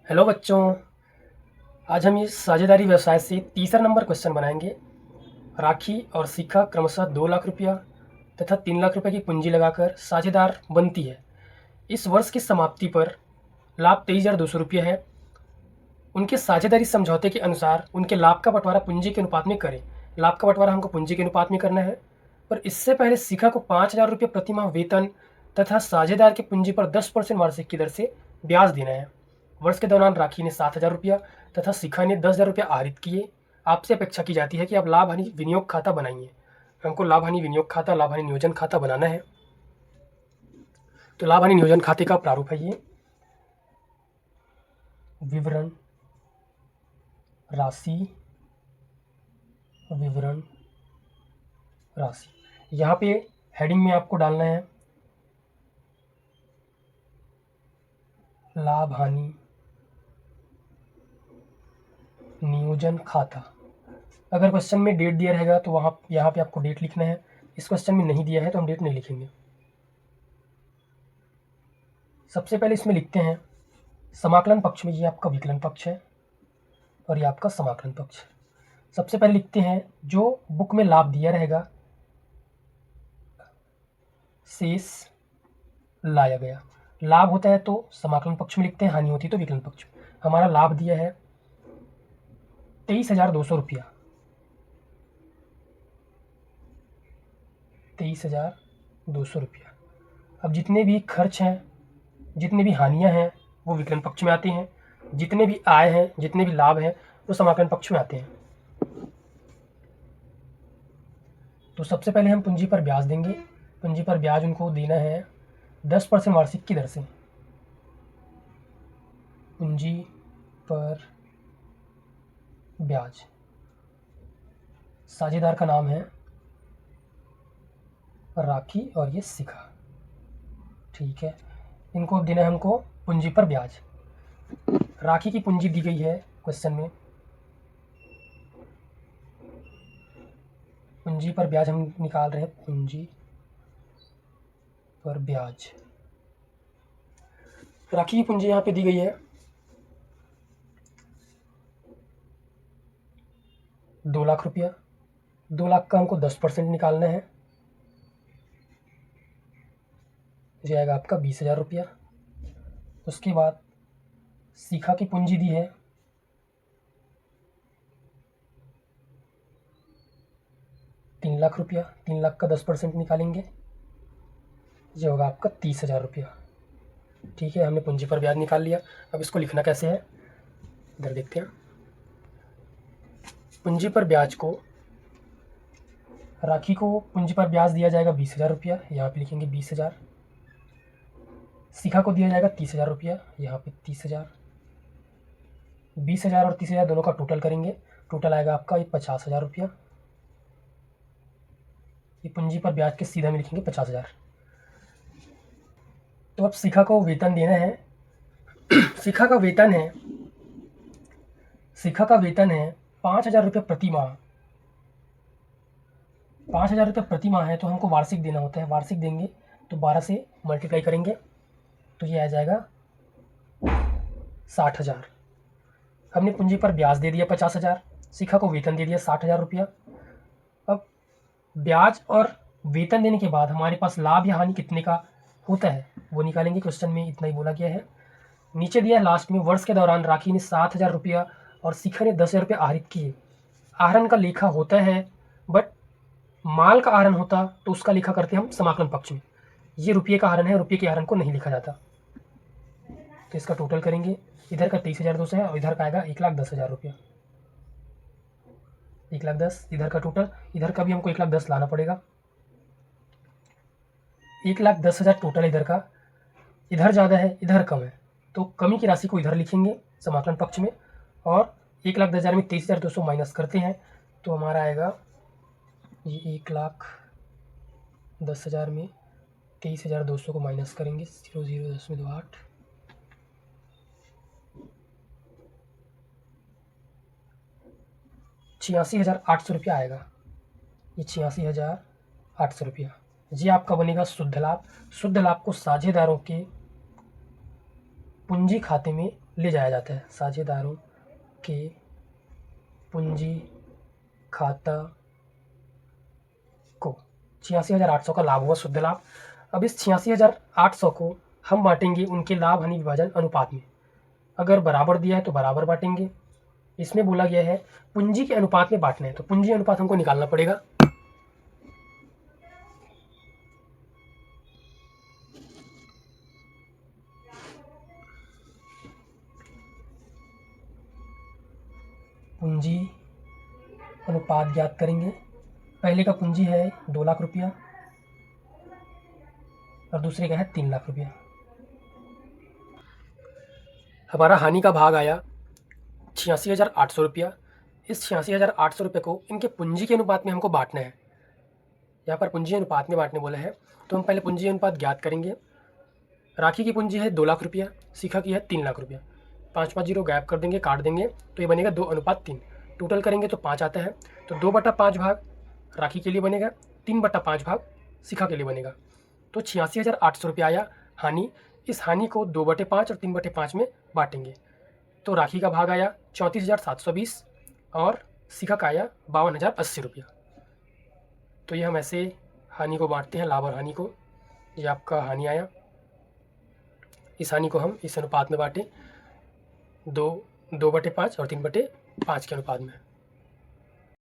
Hello बच्चों। आज हम इस साझेदारी व्यवसाय से तीसरा नंबर क्वेश्चन बनाएंगे। राखी और शिखा क्रमशः 2 लाख रुपया तथा 3 लाख रुपये की पूंजी लगाकर साझेदार बनती है। इस वर्ष की समाप्ति पर लाभ 23,200 रुपये है। उनके साझेदारी समझौते के अनुसार उनके लाभ का बंटवारा पूंजी के अनुपात में करें। लाभ का बंटवारा हमको पूंजी के अनुपात में करना है। पर इससे पहले शिखा को 5,000 रुपये प्रति माह वेतन तथा साझेदार की पूंजी पर 10% वार्षिक की दर से ब्याज देना है। वर्ष के दौरान राखी ने 7,000 रुपया तथा शिखा ने 10,000 रुपया आहरित किए। आपसे अपेक्षा की जाती है कि आप लाभ हानि विनियोग खाता बनाइए। हमको लाभ हानि विनियोग खाता, लाभ हानि नियोजन खाता बनाना है। तो लाभ हानि नियोजन खाते का प्रारूप है ये। विवरण राशि, विवरण राशि। यहाँ पे हेडिंग में आपको डालना है लाभ हानि नियोजन खाता। अगर क्वेश्चन में डेट दिया रहेगा तो वहाँ यहाँ पे आपको डेट लिखना है। इस क्वेश्चन में नहीं दिया है तो हम डेट नहीं लिखेंगे। सबसे पहले इसमें लिखते हैं समाकलन पक्ष में ये आपका विकलन पक्ष है और ये आपका समाकलन पक्ष। सबसे पहले लिखते हैं जो बुक में लाभ दिया रहेगा शेष लाया गया। लाभ होता है तो समाकलन पक्ष में लिखते हैं, हानि होती है तो विकलन पक्ष में। हमारा लाभ दिया है 23,200 रुपया, 23,200 रुपया। अब जितने भी खर्च हैं, जितने भी हानियां हैं वो विकलन पक्ष में आते हैं, जितने भी आय हैं, जितने भी लाभ हैं वो समाकलन पक्ष में आते हैं। तो सबसे पहले हम पूंजी पर ब्याज देंगे। पूंजी पर ब्याज उनको देना है 10% वार्षिक की दर से। पूंजी पर ब्याज, साझेदार का नाम है राखी और ये शिखा, ठीक है। इनको देना है हमको पूंजी पर ब्याज। राखी की पूंजी दी गई है क्वेश्चन में। पूंजी पर ब्याज हम निकाल रहे हैं, पूंजी पर ब्याज। राखी की पूंजी यहाँ पे दी गई है 2 लाख रुपया। 2 लाख का हमको 10% निकालना है, जाएगा आपका 20,000 रुपया। उसके बाद शिखा की पूंजी दी है 3 लाख रुपया। 3 लाख का 10% निकालेंगे, ये होगा आपका 30,000 रुपया, ठीक है। हमने पूंजी पर ब्याज निकाल लिया। अब इसको लिखना कैसे है इधर देखते हैं। पूंजी पर ब्याज को, राखी को पूंजी पर ब्याज दिया जाएगा 20,000 रुपया, यहाँ पे लिखेंगे 20,000। शिखा को दिया जाएगा 30,000 रुपया, यहाँ पे 30,000। 20,000 और 30,000 दोनों का टोटल करेंगे, टोटल आएगा आपका ये 50,000 रुपया। ये पूंजी पर ब्याज के सीधा में लिखेंगे 50,000। तो अब शिखा को वेतन देना है। शिखा का वेतन है, शिखा का वेतन है 5,000 रुपये प्रति माह। 5,000 रुपये प्रति माह है तो हमको वार्षिक देना होता है। वार्षिक देंगे तो 12 से मल्टीप्लाई करेंगे तो ये आ जाएगा 60,000। हमने पूंजी पर ब्याज दे दिया 50,000, शिखा को वेतन दे दिया 60,000 रुपया। अब ब्याज और वेतन देने के बाद हमारे पास लाभ या हानि कितने का होता है वो निकालेंगे। क्वेश्चन में इतना ही बोला गया है। नीचे दिया है लास्ट में, वर्ष के दौरान राखी ने 7,000 रुपया और शिखा ने 10,000 रुपये आहरित किए। आहरण का लेखा होता है, बट माल का आहरण होता तो उसका लेखा करते हम समाकलन पक्ष में। ये रुपये का आहरण है, रुपये के आहरण को नहीं लिखा जाता। तो इसका टोटल करेंगे, इधर का 23,200 है और इधर का आएगा 1,10,000 रुपया। 1,10,000 इधर का टोटल, इधर का भी हमको 1,10,000 लाना पड़ेगा। 1,10,000 टोटल इधर का। इधर ज़्यादा है, इधर कम है, तो कमी की राशि को इधर लिखेंगे समाकलन पक्ष में। और 1,10,000 में 23,200 माइनस करते हैं तो हमारा आएगा ये 1,10,000 में 23,200 को माइनस करेंगे, 0,010,8, 86,800 रुपया आएगा। ये 86,800 रुपया, ये आपका बनेगा शुद्ध लाभ। शुद्ध लाभ को साझेदारों के पूंजी खाते में ले जाया जाता है साझेदारों के पूंजी खाता को। 86,800 का लाभ हुआ, शुद्ध लाभ। अब इस 86,800 को हम बांटेंगे उनके लाभ हानि विभाजन अनुपात में। अगर बराबर दिया है तो बराबर बांटेंगे। इसमें बोला गया है पूंजी के अनुपात में बांटना है, तो पूंजी अनुपात हमको निकालना पड़ेगा। पूंजी अनुपात ज्ञात करेंगे। पहले का पूंजी है 2 लाख रुपया और दूसरे का है 3 लाख रुपया। हमारा हानि का भाग आया 86,800 रुपया। इस 86,800 रुपये को इनके पूंजी के अनुपात में हमको बांटना है। यहाँ पर पूंजी अनुपात में बांटने बोला है, तो हम पहले पूंजी अनुपात ज्ञात करेंगे। राखी की पूंजी है 2 लाख रुपया, शिखा की है 3 लाख रुपया। 5 जीरो गैप कर देंगे, काट देंगे, तो ये बनेगा 2:3। टोटल करेंगे तो 5 आता है, तो 2/5 भाग राखी के लिए बनेगा, 3/5 भाग शिखा के लिए बनेगा। तो 86,800 रुपया आया हानि। इस हानि को 2/5 और 3/5 में बांटेंगे, तो राखी का भाग आया 34,720 और शिखा का आया 52,080 रुपया। तो ये हम ऐसे हानि को बांटते हैं, लाभ और हानि को। ये आपका हानि आया, इस हानि को हम इस अनुपात में बांटें, 2/5 और 3/5 के अनुपात में।